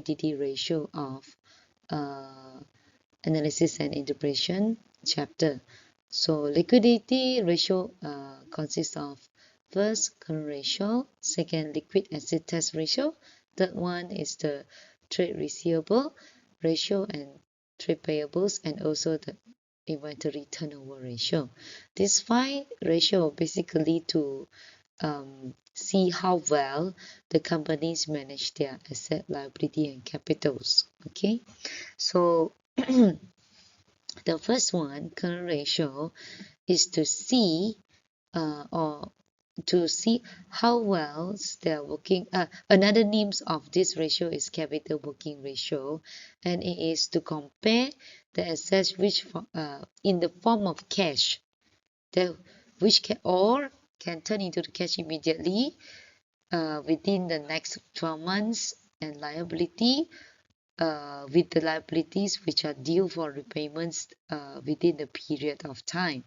liquidity ratio of analysis and interpretation chapter. So liquidity ratio consists of first current ratio, second liquid asset test ratio, third one is the trade receivable ratio and trade payables, and also the inventory turnover ratio. These 5 ratio basically to see how well the companies manage their asset, liability, and capitals. Okay, so the first one, current ratio, is to see or to see how well they're working. Another names of this ratio is capital working ratio, and it is to compare the assets which in the form of cash, the which can or can turn into the cash immediately within the next 12 months, and liability with the liabilities which are due for repayments within the period of time.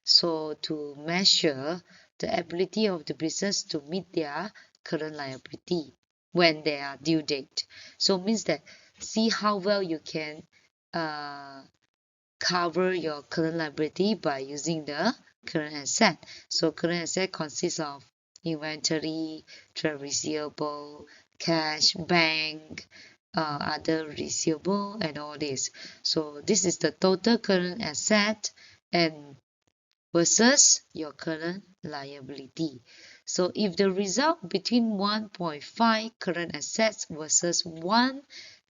So to measure the ability of the business to meet their current liability when they are due date. So means that see how well you can uh, cover your current liability by using the current asset. So current asset consists of inventory, trade receivable, cash, bank, other receivable, and all this. So this is the total current asset and versus your current liability. So if the result between 1.5 current assets versus 1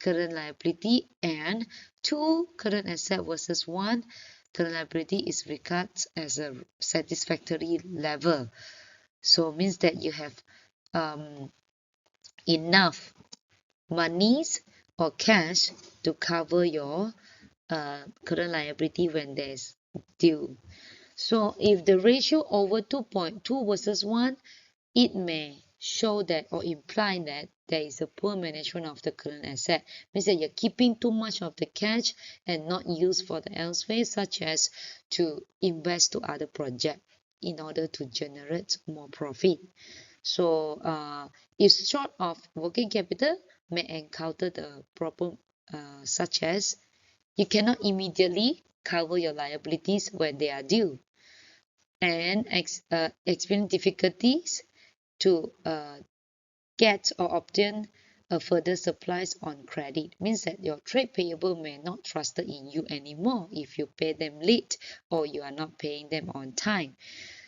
current liability and 2 current asset versus 1 current liability is regarded as a satisfactory level. So means that you have enough monies or cash to cover your current liability when there's due. So if the ratio over 2.2 versus 1, it may show that or imply that there is a poor management of the current asset. Means that you're keeping too much of the cash and not used for the elsewhere, such as to invest to other projects in order to generate more profit. So if short of working capital, may encounter the problem such as you cannot immediately cover your liabilities when they are due, and experience difficulties to get or obtain further supplies on credit. Means that your trade payable may not trust in you anymore if you pay them late or you are not paying them on time.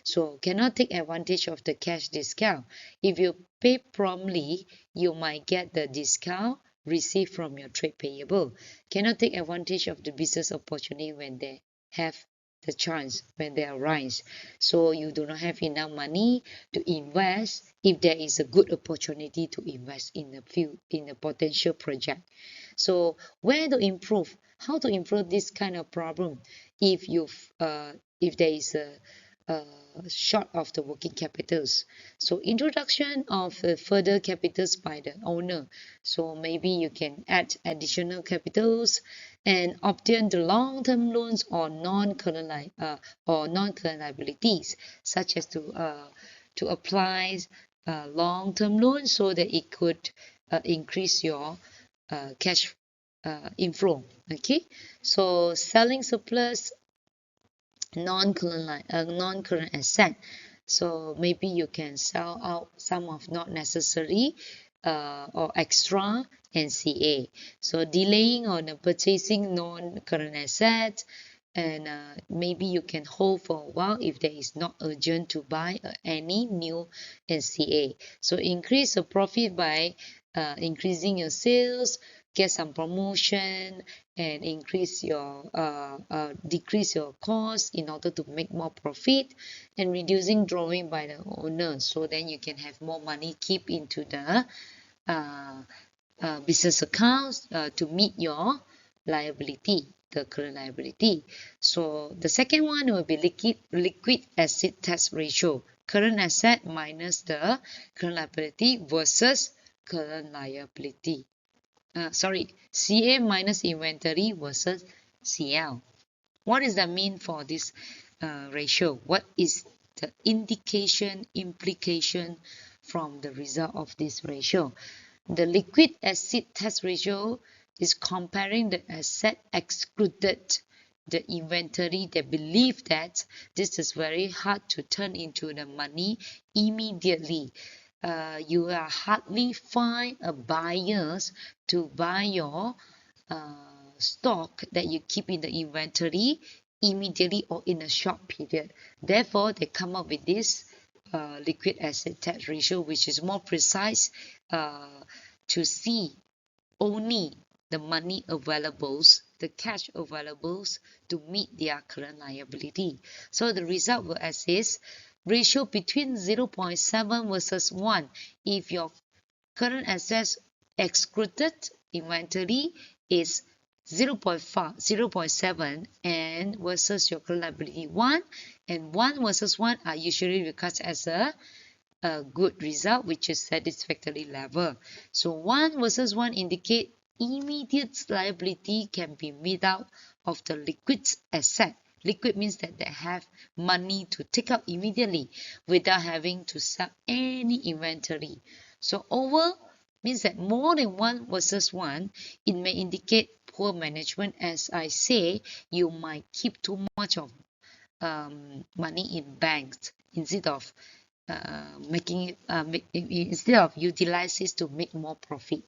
So cannot take advantage of the cash discount. If you pay promptly, you might get the discount received from your trade payable. Cannot take advantage of the business opportunity when they have the chance, when they arise. So you do not have enough money to invest if there is a good opportunity to invest in a potential project. So where to improve? How to improve this kind of problem? If there is a short of the working capitals. So introduction of further capitals by the owner. So maybe you can add additional capitals and obtain the long-term loans or non-current liabilities, such as to apply long-term loans so that it could increase your cash inflow. Okay, so selling surplus non-current asset. So maybe you can sell out some of not necessary or extra NCA. So delaying on purchasing non-current assets, and maybe you can hold for a while if there is not urgent to buy any new NCA. So increase the profit by increasing your sales, get some promotion, and decrease your cost in order to make more profit, and reducing drawing by the owner, so then you can have more money keep into the business accounts to meet your liability, the current liability. So the second one will be liquid asset test ratio, current asset minus the current liability versus current liability. CA minus inventory versus CL. What does that mean for this ratio? What is the implication from the result of this ratio? The liquid asset test ratio is comparing the asset excluded the inventory. They believe that this is very hard to turn into the money immediately. You are hardly find a buyers to buy your stock that you keep in the inventory immediately or in a short period. Therefore, they come up with this liquid asset test ratio, which is more precise to see only the money availables, the cash availables to meet their current liability. So the result will assess ratio between 0.7 versus 1. If your current assets excluded inventory is 0.5, 0.7 and versus your current liability 1, and 1 versus 1 are usually regarded as a good result, which is satisfactory level. So 1 versus 1 indicate immediate liability can be made out of the liquid asset. Liquid means that they have money to take out immediately without having to sell any inventory. So over means that more than 1 versus 1, it may indicate poor management. As I say, you might keep too much of money in banks instead of instead of utilize it to make more profit.